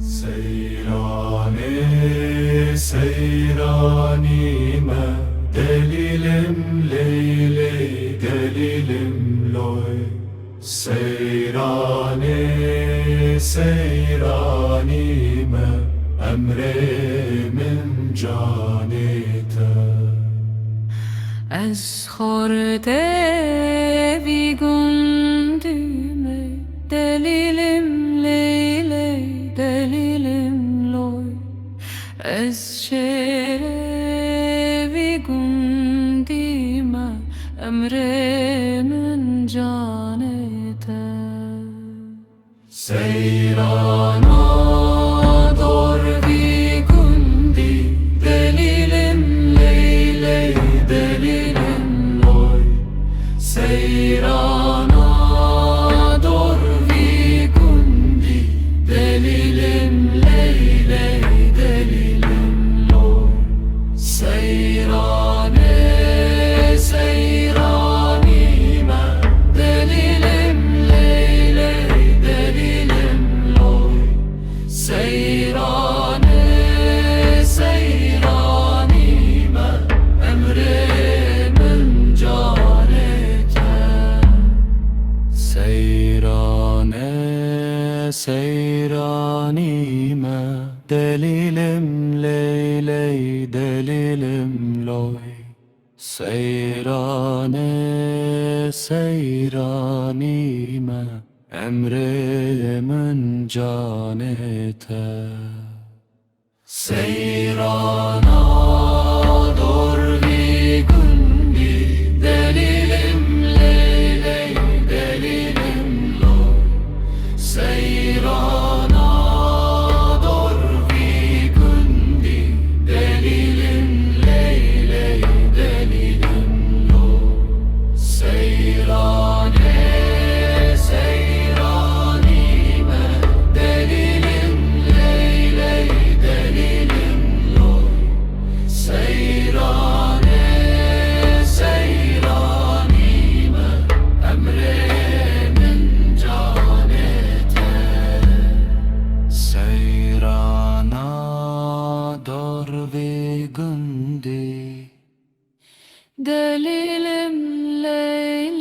Seyrane seyranime delilim leyley delilim loy. Seyrane seyranime emrimin canite. Ez xorte vigundime delilim leyley delilim loy. Ez şere vigundime emrimin canete. Seyrana dor vigundi delilim leyley delilim loy. Seyrana dor vigundi delilim leyley delilim loy. Seyrane seyranime delilim leyley delilim loy. Seyrane seyranime emrimin canete. Seyrane seyranime delilim leyley delilim loy. Seyrane seyranime emrimin canete. Seyrana dor vigundi delilim leyley delilim loy. Seyrana dor vigundi delilim leyley delilim loy. Seyrane seyranime delilim leyley delilim loy. Seyrane seyranime emrimin canete. Seyrana dor vigundi Delilim leyley